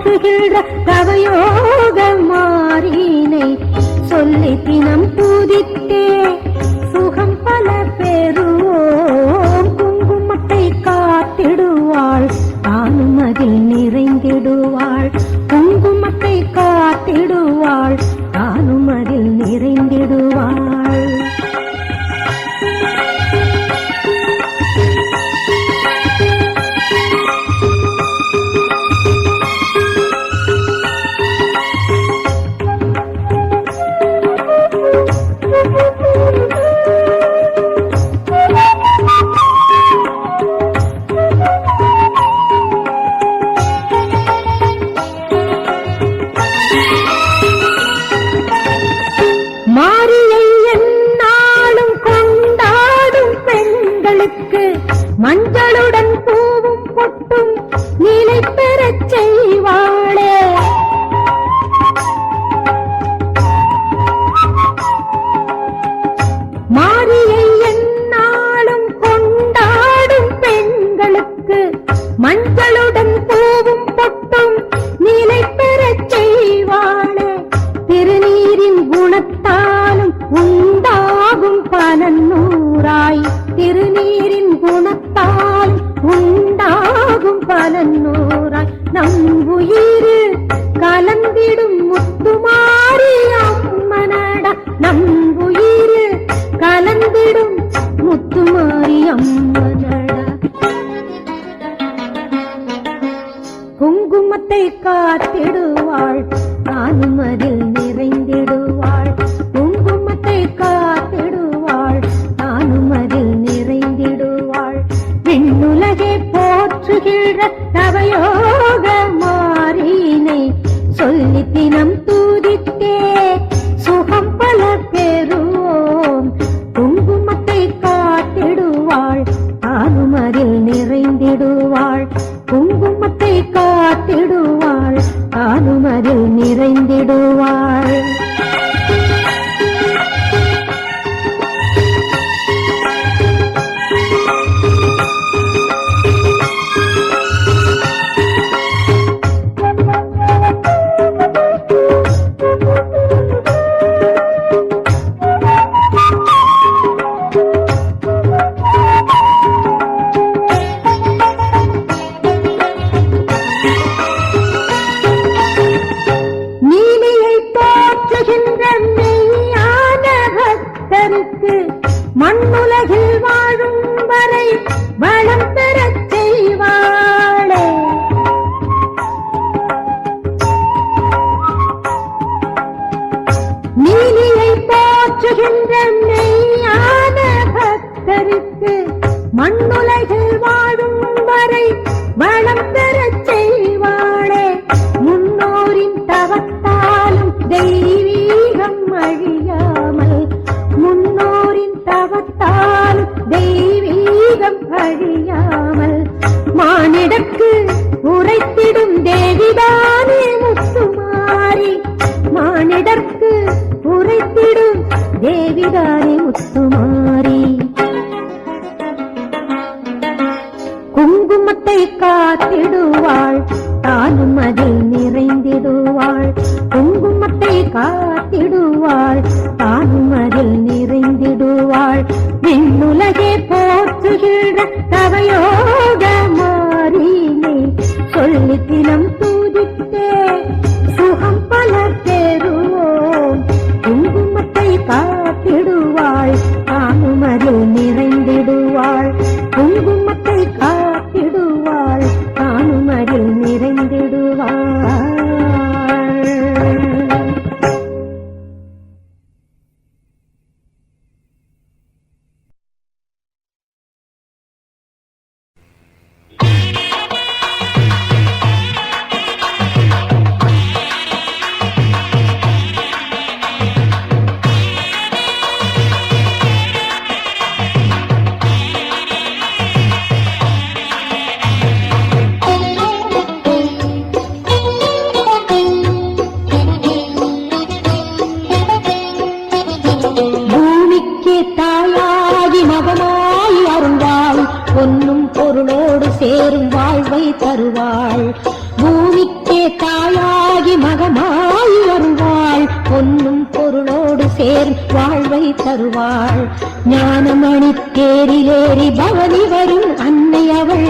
போற்றுகின்ற தவயோக மாறினை சொல்லி தினம் பூதித்தே சுகம் பல பெறுவோம். குங்குமத்தை காத்திடுவாள் தானும் அதில் நிறைந்திடுவாள். குங்குமத்தை காத்திடுவாள் தானும் அதில் நிறைந்திடுவாள். மஞ்சளுடன் பூவும் பொட்டும் நிலை பெறச் செய்வாளே. மாரியை எந்நாளும் கொண்டாடும் பெண்களுக்கு மஞ்சளுடன் பூவும் பொட்டும் நிலை பெறச் செய்வாளே. திருநீரின் குணத்தாலும் உண்டாகும் பலனூராய். திருநீரின் குணத்தால் உண்டாகும் பலனூராய். நம் உயிர் கலந்திடும் முத்துமாரி அம்மனடா. நம் உயிர் கலந்திடும் முத்துமாரி அம்மனடா. குங்குமத்தை காத்திடுவாள் தானும் அதில் நிறைந்திடுவாள். குங்குமத்தை காத்திடுவாள் தானும் அதில் நிறைந்திடுவாள். விண்ணுலகை போற்றுகின்ற தவயோக மாறினை சொல்லி தினம் தூதித்தே சுகம் பல பெறுவோம். குங்குமத்தை காத்திடுவாள் தானும் அதில் நிறைந்திடுவாள். குங்குமத்தை காத்திடுவாள் தானும் அதில் நிறைந்திடுவாள். மண்ணுலகில் வாழும் வரை வளம் பெறச் செய்வாளே. நீலியை போற்றுகின்ற மெய்யான பக்தருக்கு மண்ணுலகில் வாழும் வரை வளம் பெறச் செய்வாளே. முன்னோரின் தவத்தாலும் தெய்வீகம் அழியாமல். முன்னோரின் தவத்தால் தெய்வீகம் அழியாமல். மானிடற்கு உரைத்திடும் தேவிதானே முத்துமாரி. மானிடற்கு உரைத்திடும் தேவிதானே முத்துமாரி. குங்குமத்தை காத்திடுவாள் தானும் அதில் நிறைந்திடுவாள். குங்குமத்தை காத்திடுவாள் தானும் அதில் நிறைந்திடுவாள். விண்ணுலகே போற்றுகின்ற தவயோக மாறினை சொல்லி தினம் தூதித்தே சுகம் பல பெறுவோம். குங்குமத்தை காத்திடுவாள் தானும் அதில் நிறைந்திடுவாள். குங்குமத்தை காத்திடுவாள் தானும் அதில் நிறைந்திடுவாள். பொன்னும் பொருளோடு சேரும் வாழ்வை தருவாள். பூமிக்கே தாயாகி மகமாய் வருவாள் பொன்னும் பொருளோடு சேரும் வாழ்வை தருவாள் ஞானமணி தேரிலேறி பவனி வரும் அன்னை அவள்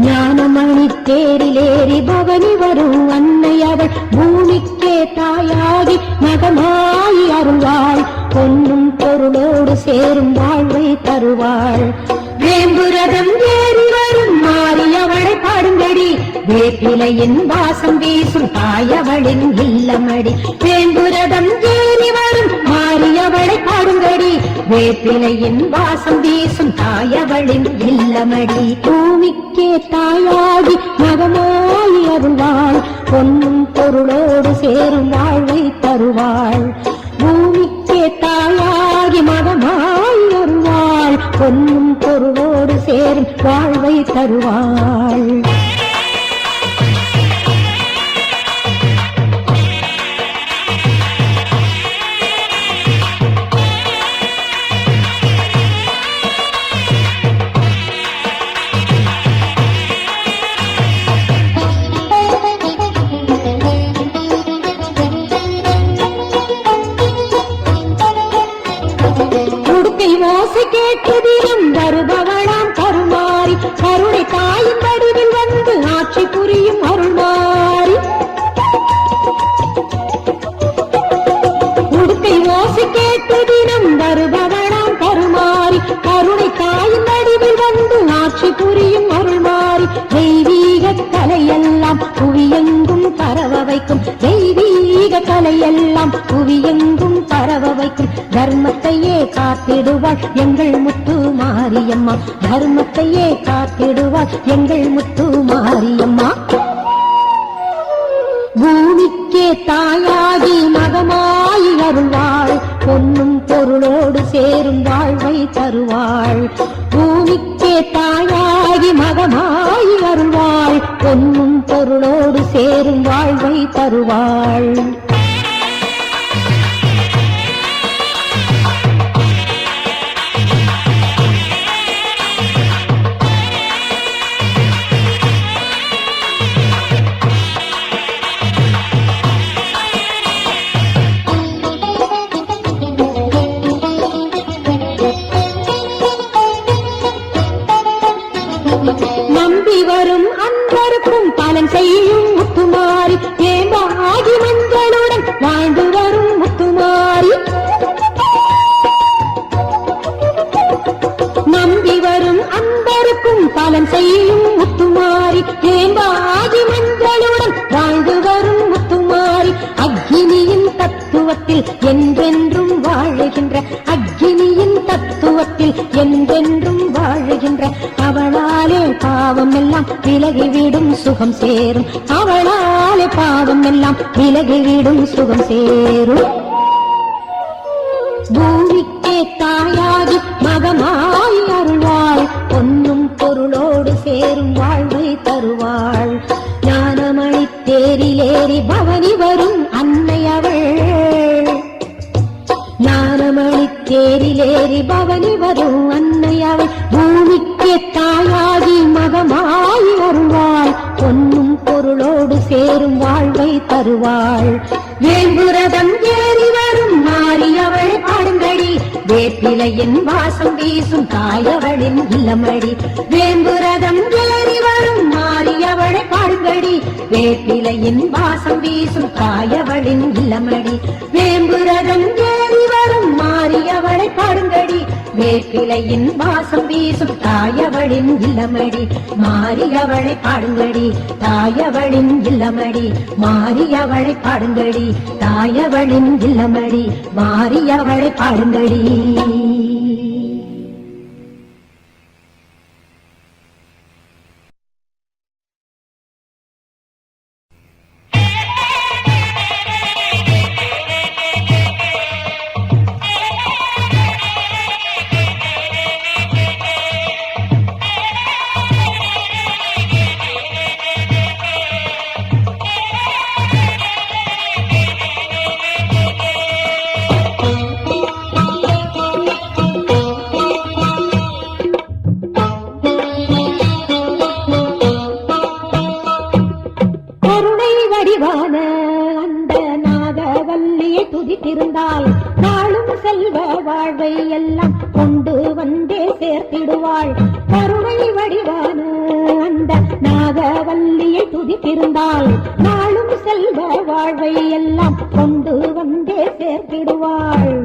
ஞானமணி தேரிலேறி பவனி வரும் அன்னை அவள் பூமிக்கே தாயாகி மகமாய் அருள்வாள் பொன்னும் பொருளோடு சேரும் வாழ்வை தருவாள் வேம்புரதம் ஏறி வரும் மாறியவளை பாடுங்கடி வேப்பிலையின் வாசம் வீசும் தாயவளின் இல்லமடி வேம்புரதம் ஏறி வரும் மாறியவளை பாடுங்கடி வேப்பிலையின் வாசம் வீசும் தாயவளின் இல்லமடி பூமிக்கே தாயாகி மகமாய் அருள்வாள் பொன்னும் பொருளோடு சேரும் வாழ்வை தருவாள் பூமிக்கே தாயாகி மகமாய் அருள்வாள் பொன்னும் பொருளோடு சேரும் வாழ்வை தருவாள் ஓசை கேட்டு தினம் வருபவளாம் கருமாறி கருணை தாயின் வடிவில் வந்து ஆட்சி புரியும் அருள்மாறி உடுக்கை ஓசை கேட்டு தினம் வருபவளாம் கருமாறி கருணை தாயின் வடிவில் வந்து ஆட்சி புரியும் அருள்மாறி தெய்வீக கலையெல்லாம் புவியெங்கும் பரவ வைக்கும் தெய்வீக கலையெல்லாம் புவியெங்கும் பரவ வைக்கும் தர்மத்தையே காத்திடுவாள் எங்கள் முத்து மாரியம்மா தர்மத்தையே காத்திடுவாள் எங்கள் முத்து மாரியம்மா பூமிக்கே தாயாகி மகமாய் அருள்வாள் பொன்னும் பொருளோடு சேரும் வாழ்வை தருவாள் பூமிக்கே தாயாகி மகமாய் அருள்வாள் பொன்னும் பொருளோடு சேரும் வாழ்வை தருவாள் நம்பி வரும் அன்பருக்கும் பலன் செய்யும் முத்துமாரி ஏமாகி மஞ்சளுடன் வாழ்ந்து வரும் முத்துமாரி நம்பி வரும் அன்பருக்கும் பலன் செய்யும் முத்துமாரி ஏமாகி மஞ்சளுடன் வாழ்ந்து வரும் முத்துமாரி அக்னியின் தத்துவத்தில் என்றென்றும் வாழுகின்ற அக்னியின் தத்துவத்தில் என்றென்றும் வாழுகின்ற அவளாலே பாவம் எல்லாம் விலகிவிடும் சுகம் சேரும் அவளாலே பாவம் எல்லாம் விலகிவிடும் சுகம் சேரும் பூமிக்கே தாயாகி மகமாய் அருள்வாள் பொன்னும் பொருளோடு சேரும் வாழ்வை தருவாள் ஞானமணி தேரிலேறி பவனி வரும் அன்னை அவள் ஞானமணி தேரிலேறி பவனி வரும் அன்னை அவள் பூமிக்கே தாயாகி மகமாய் அருள்வாள் பொன்னும் பொருளோடு சேரும் வாழ்வை தருவாள் வேம்புரதம் ஏறி வரும் மாறியவள் பாடுங்கடி வேப்பிலையின் வாசம் வீசும் தாயவளின் இல்லமடி வேம்புரதம் ஏறி வரும் மாறியவளை பாடுங்கடி வேப்பிலையின் வாசம் வீசும் தாயவளின் இல்லமடி வேம்புரதம் ஏறி வரும் மாறியவளை பாடுங்கடி வேப்பிலையின் வாசம் வீசும் தாயவளின் இல்லமடி மாறியவளை பாடுங்கடி தாயவளின் இல்லமடி மாறியவளை பாடுங்கடி தாயவளின் இல்லமடி மாறியவளை பாடுங்கடி கொண்டு வந்தே சேர்த்திடுவாள். கருணை வடிவான அந்த நாகவல்லியை துதித்திருந்தாள். நாளும் செல்வ வாழ்வை எல்லாம் கொண்டு வந்தே சேர்த்திடுவாள்.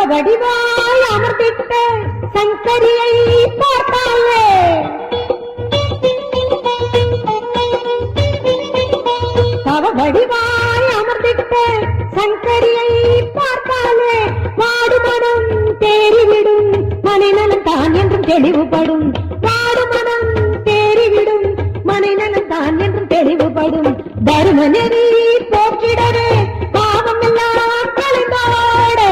வடிவாய் அமர்ந்திட்ட சங்கரியை பார்த்தாலே வடிவாய் அமர்ந்திட்ட சங்கரியை பார்த்தாலே வாடுமனம் தேறிவிடும் மனைநலம் தான் என்றும் தெளிவுபடும். வாடுமனம் தேறிவிடும் மனைநலம் தான் என்றும் தெளிவுபடும். தர்ம நெறி போக்கிடவே பாவம் எல்லாம் கலைந்தாடு.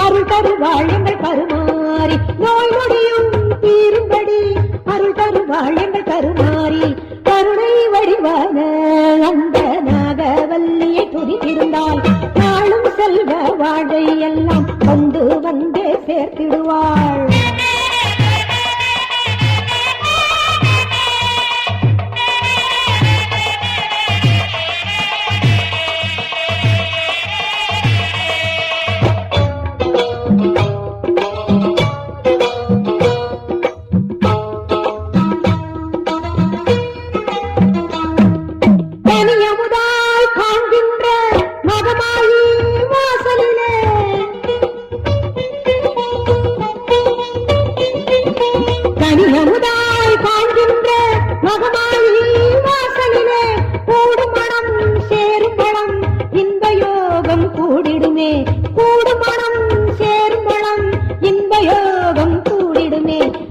அருள் தருவாள் எங்கள் கருமாறி நோய் நொடியும் தீரும்படி அருள் தருவாள் எங்கள் கருமாறி. கருணை வடிவான அந்த நாகவல்லியை துதித்திருந்தால் நாளும் செல்வ வாழ்வை எல்லாம் கொண்டு வந்தே சேர்த்திடுவாள்.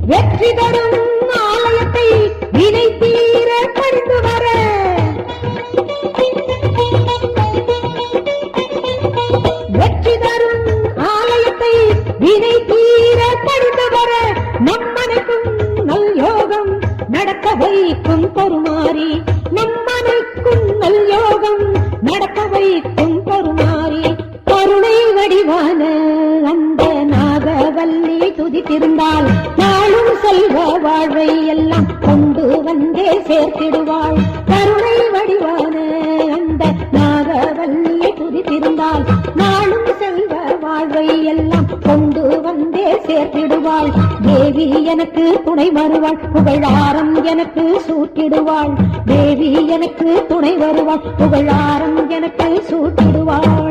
வெற்றி தரும் ஆலயத்தை வினை தீர பணிந்து வர வெற்றி தரும் ஆலயத்தை வினை தீர பணிந்து வர நம்மனைக்கும் நல் யோகம் நடக்க வைக்கும் பொறுமாறி. நம்மனைக்கும் நல் யோகம் நடக்க வைக்கும் பொறுமாறி. கருணை வடிவான அந்த நாகவல்லியை துதித்திருந்தால் நாளும் செல்வ வாழ்வை எல்லாம் கொண்டு வந்தே சேர்த்திடுவாள். கருணை வடிவான அந்த நாகவல்லியை துதித்திருந்தால் நாளும் செல்வ வாழ்வை எல்லாம் கொண்டு வந்தே சேர்த்திடுவாள். தேவி எனக்கு துணை வருவாள், புகழாரம் எனக்கு சூட்டிடுவாள். தேவி எனக்கு துணை வருவாள், புகழாரம் எனக்கு சூட்டிடுவாள்.